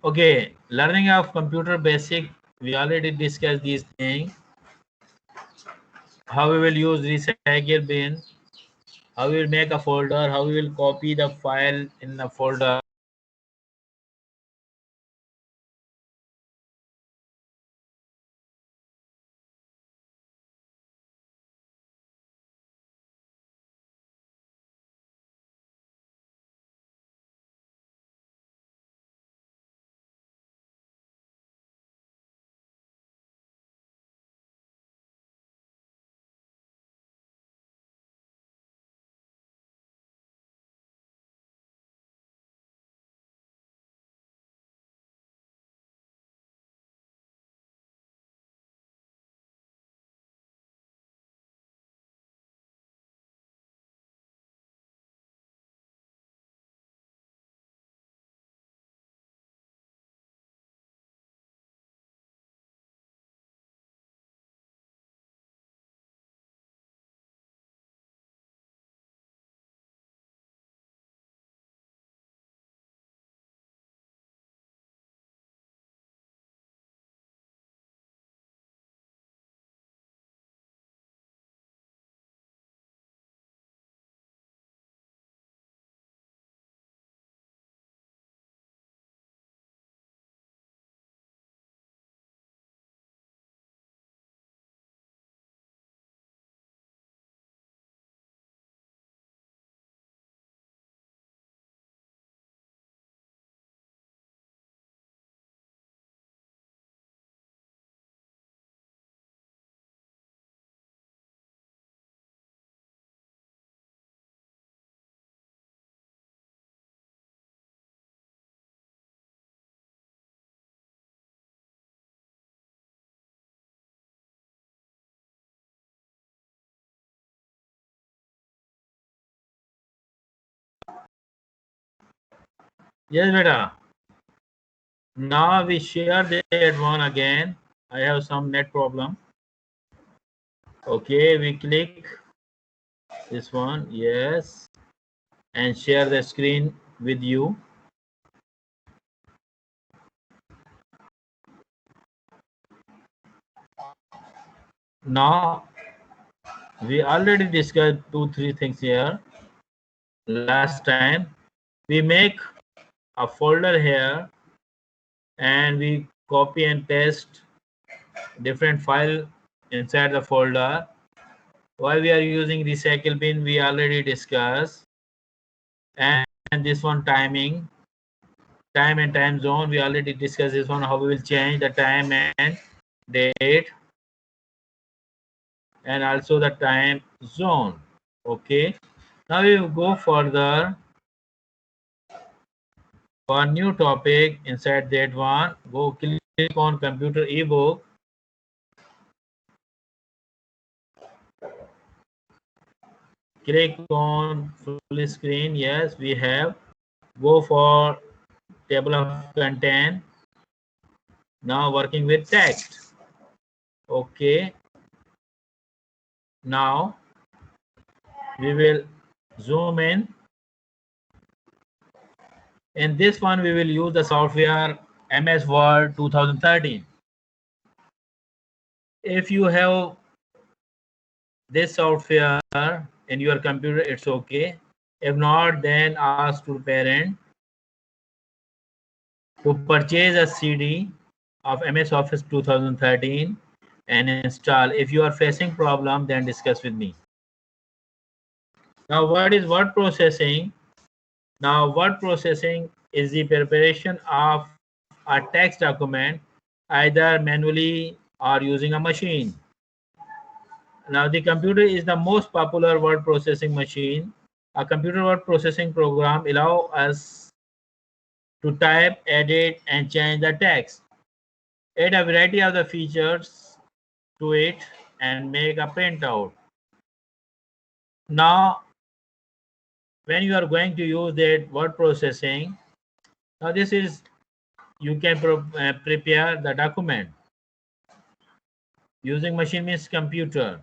Okay, learning of computer basic, we already discussed these things. How we will use recycle bin, how we will make a folder, how we will copy the file in the folder. Yes, beta. Now we share that one again. I have some net problem. Okay, we click this one, yes, and share the screen with you. Now we already discussed 2-3 things here last time. We make a folder here and we copy and paste different file inside the folder. Why we are using recycle bin, we already discussed. And this one, timing, time and time zone, we already discussed this one, how we will change the time and date and also the time zone. Okay, now we will go further for a new topic inside that one. Go click on computer ebook. Click on full screen. Yes, we have. Go for table of content. Now working with text. Okay, now we will zoom in. In this one we will use the software MS Word 2013. If you have this software in your computer, it's okay. If not, then ask to parent to purchase a CD of MS Office 2013 and install. If you are facing problem, then discuss with me. Now what is word processing? Now word processing is the preparation of a text document either manually or using a machine. Now the computer is the most popular word processing machine. A computer word processing program allows us to type, edit, and change the text. Add a variety of the features to it and make a printout. Now, when you are going to use that word processing, now this is you can prepare the document using machine means computer.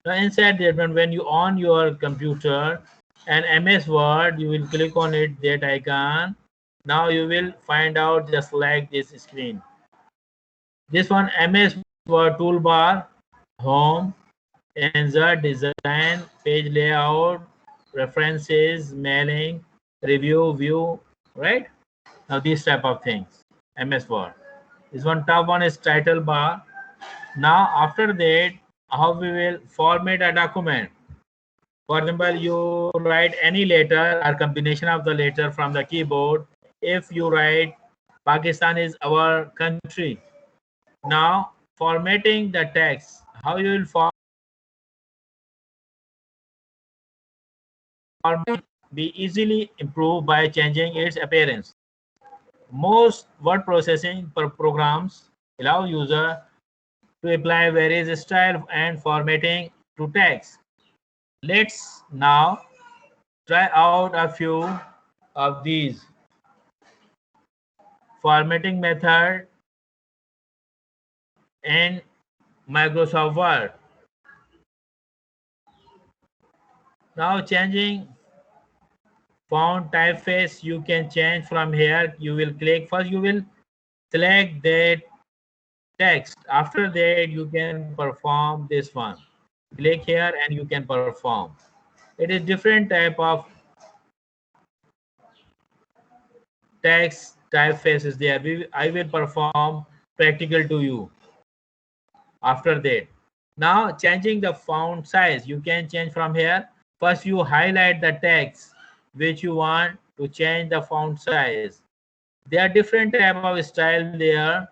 Now inside that one, when you on your computer and MS Word, you will click on it, that icon. Now you will find out just like this screen. This one, MS Word toolbar, home, insert, design, page layout, references, mailing, review, view, right? Now these type of things, MS Word. This one top one is title bar. Now after that, how we will format a document. For example, you write any letter or combination of the letter from the keyboard. If you write Pakistan is our country. Now formatting the text, how you will format be easily improved by changing its appearance. Most word processing programs allow user to apply various style and formatting to text. Let's now try out a few of these formatting method in Microsoft Word. Now changing font typeface, you can change from here. You will click first, you will select that text. After that, you can perform this one. Click here and you can perform. It is different type of text typeface is there. I will perform practical to you after that. Now changing the font size, you can change from here. First you highlight the text which you want to change the font size. There are different type of style there.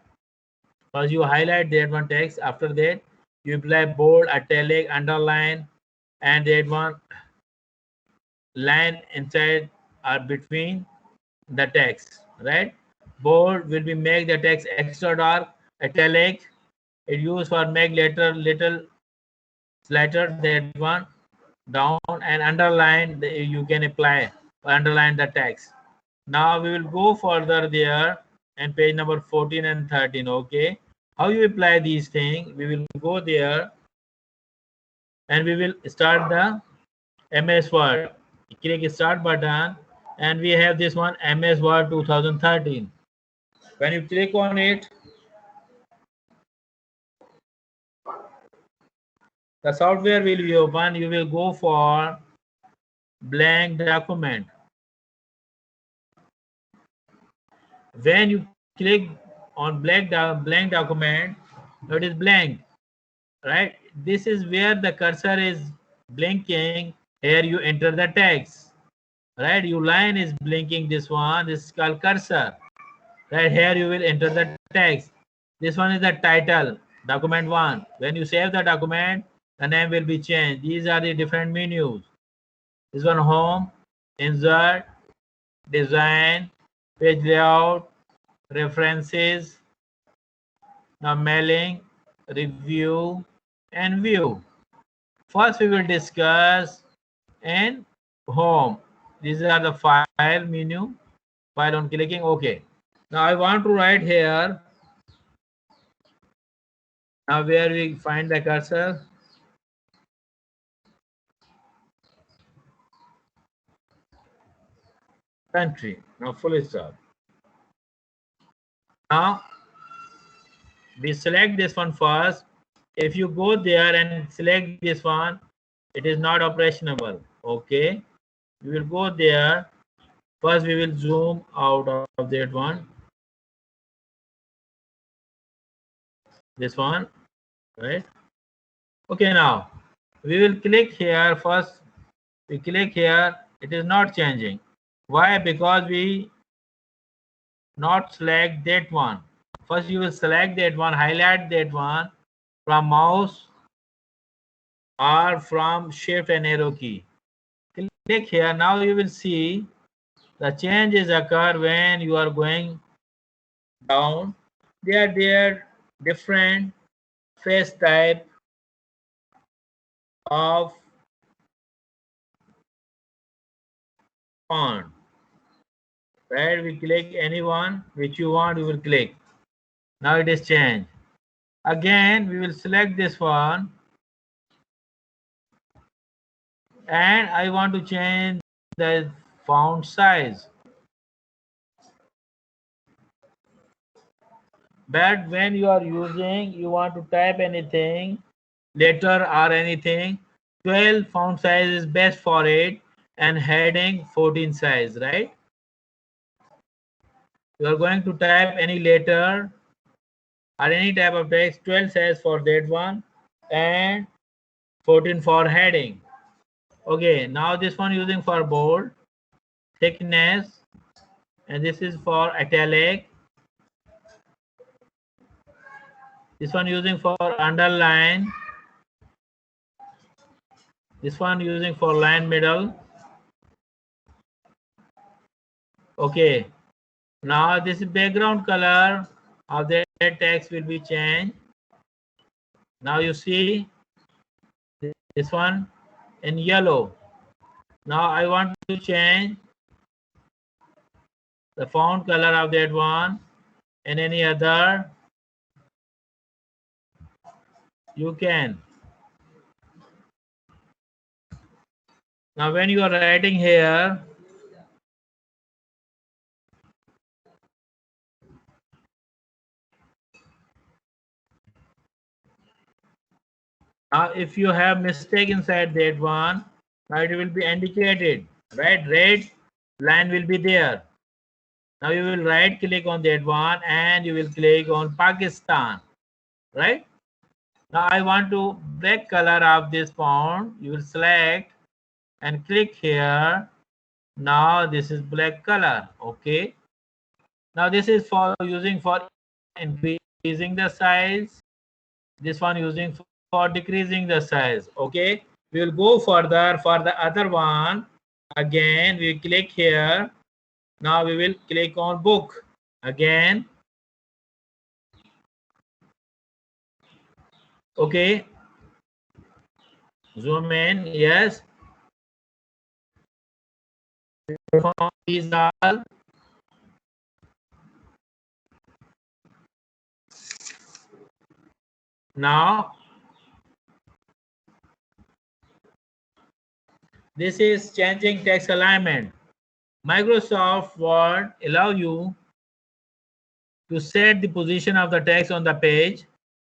First you highlight that one text. After that you apply bold, italic, underline, and that one line inside or between the text, right? Bold will be make the text extra dark. Italic, it used for make letter little slighter, that one down, and underline you can apply or underline the text. Now we will go further there and page number 14 and 13. Okay, how you apply these things, we will go there and we will start the MS Word. Click start button and we have this one, MS Word 2013. When you click on it, the software will be open. You will go for blank document. When you click on blank document, it is blank, right? This is where the cursor is blinking. Here you enter the text, right? Your line is blinking. This one, this is called cursor, right? Here you will enter the text. This one is the title, document one. When you save the document, the name will be changed. These are the different menus. This one, home, insert, design, page layout, references, now mailing, review, and view. First we will discuss in home. These are the file menu. File on clicking OK. Now I want to write here. Now where we find the cursor? Country. Now full stop. Now we select this one first. If you go there and select this one, it is not operational. Okay, we will go there. First we will zoom out of that one, this one, right? Okay, now we will click here. First we click here, it is not changing. Why? Because we not select that one. First you will select that one, highlight that one from mouse or from shift and arrow key. Click here. Now you will see the changes occur when you are going down. There different face type of font. Right? We click any one which you want, we will click. Now it is changed. Again, we will select this one. And I want to change the font size. But when you are using, you want to type anything, letter or anything, 12 font size is best for it, and heading 14 size, right? You are going to type any letter or any type of text, 12 size for that one, and 14 for heading. Okay, now this one using for bold, thickness, and this is for italic. This one using for underline. This one using for line middle. Okay, now this background color of the text will be changed. Now you see this one in yellow. Now I want to change the font color of that one and any other. You can. Now when you are writing here, now if you have mistake inside that one, now it will be indicated, right? Red line will be there. Now you will right click on that one and you will click on Pakistan, right? Now I want to black color of this font. You will select and click here. Now this is black color. Okay. Now this is for using for increasing the size. This one using for decreasing the size. Okay. We will go further for the other one. Again, we click here. Now we will click on book. Again. Okay. Zoom in. Yes. These are now this is changing text alignment. Microsoft Word allow you to set the position of the text on the page.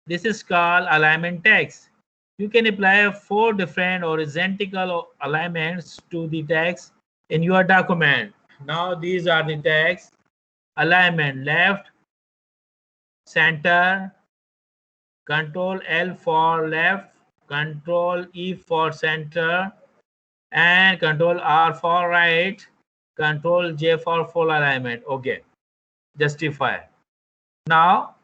This is called alignment text. You can apply 4 different horizontal alignments to the text in your document. Now these are the text alignment: left, center, Control L for left, Control E for center, and Control R for right, Control J for full alignment. Okay, justify. Now,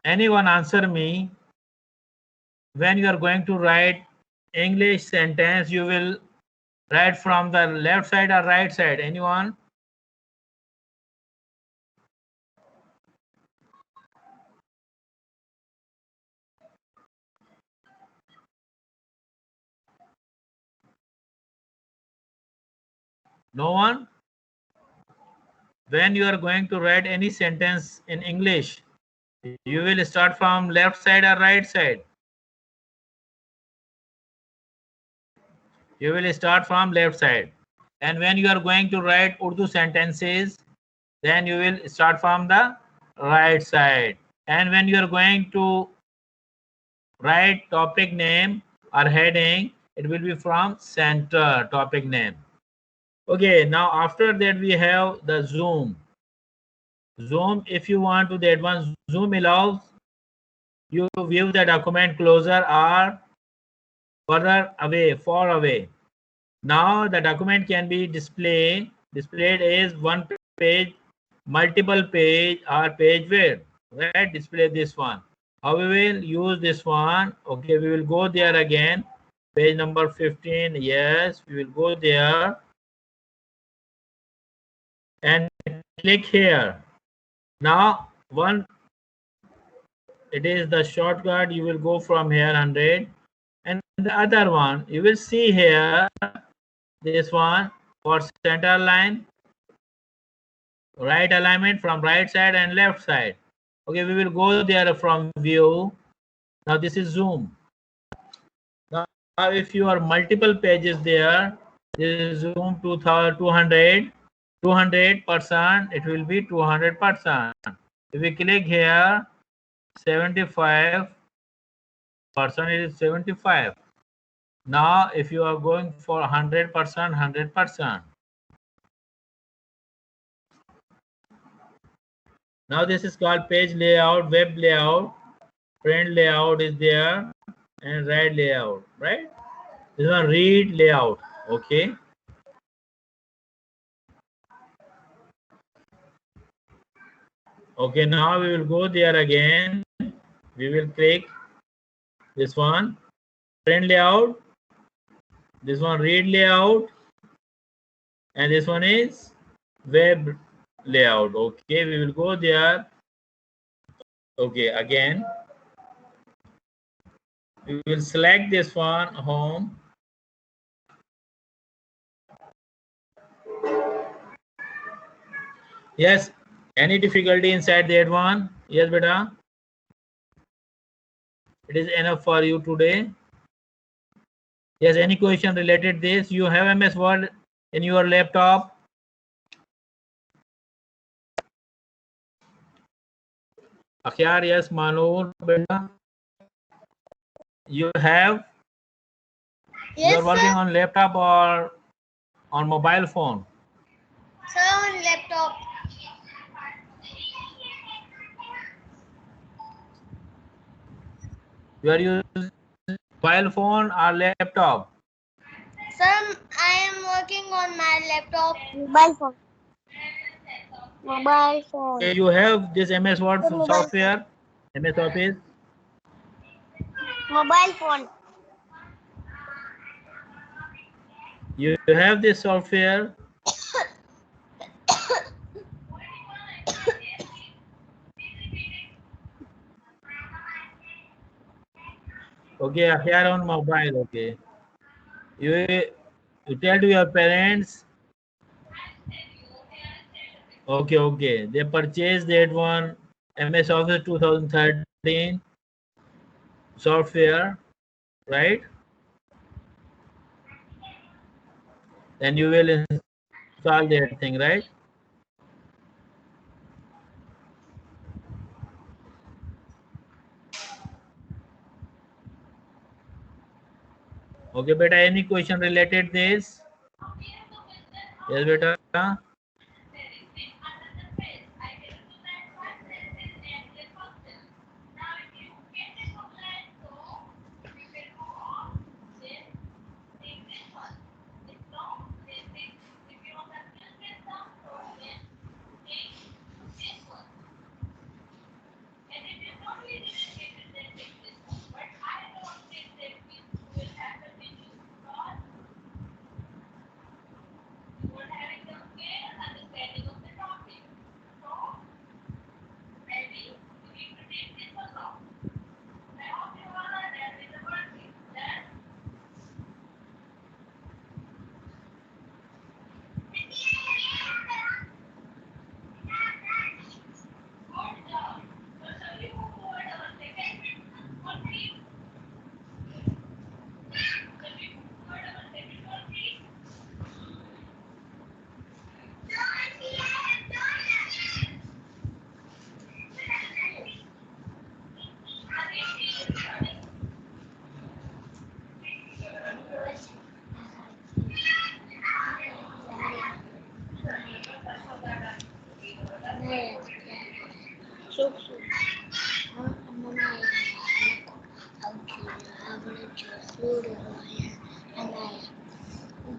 anyone answer me, when you are going to write English sentence, you will write from the left side or right side? Anyone? No one? When you are going to write any sentence in English, you will start from left side or right side? You will start from left side. And when you are going to write Urdu sentences, then you will start from the right side. And when you are going to write topic name or heading, it will be from center, topic name. Okay, now after that we have the zoom. Zoom, if you want to that one, zoom allows you to view the document closer or further away, far away. Now the document can be displayed as one page, multiple page, or page width. Right? Display this one. How we will use this one? Okay, we will go there again. Page number 15. Yes, we will go there and click here. Now it is the shortcut. You will go from here 100, and the other one you will see here. This one for center line, right alignment from right side and left side. Okay, we will go there from view. Now this is zoom. Now if you are multiple pages there, this is zoom 200%, it will be 200%. If we click here, 75%, it is 75. Now, if you are going for 100%, 100%. Now, this is called page layout, web layout, print layout is there, and write layout, right? This one read layout, okay? Okay, now we will go there again. We will click this one, print layout, this one read layout, and this one is web layout. Okay, we will go there. Okay, again we will select this one, home. Yes, any difficulty inside that one? Yes, beta. It is enough for you today. Yes, any question related this? You have MS Word in your laptop? Akhyar, yes, Manur, beta. You have? Yes, you are working sir. on laptop or on mobile phone? Sir, on laptop. You are using mobile phone or laptop? Sir, I am working on my laptop. Mobile phone. Mobile phone. Okay, you have this MS Word Mobile software, MS Office. Mobile phone. You have this software. Okay, here on mobile. Okay, you tell to your parents. Okay. They purchased that one MS Office 2013 software, right? Then you will install that thing, right? Okay, beta. Any question related this? Yes, beta.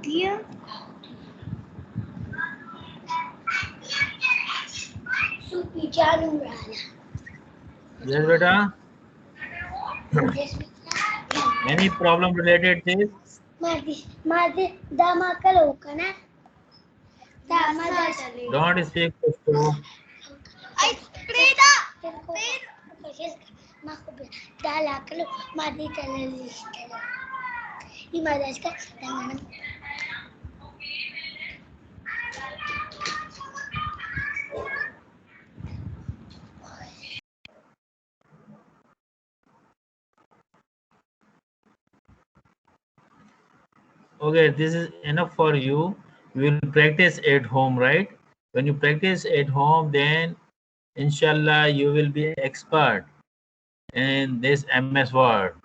Dia Supi Janum Rana. Yes, beta. Any problem related this? Madi dama kalau kana. Dama Don't speak to. Ay, Prita! Dala kalau madi talalis kalau. Imadas ka dengan Okay, this is enough for you. You will practice at home, right? When you practice at home, then Inshallah, you will be expert in this MS Word.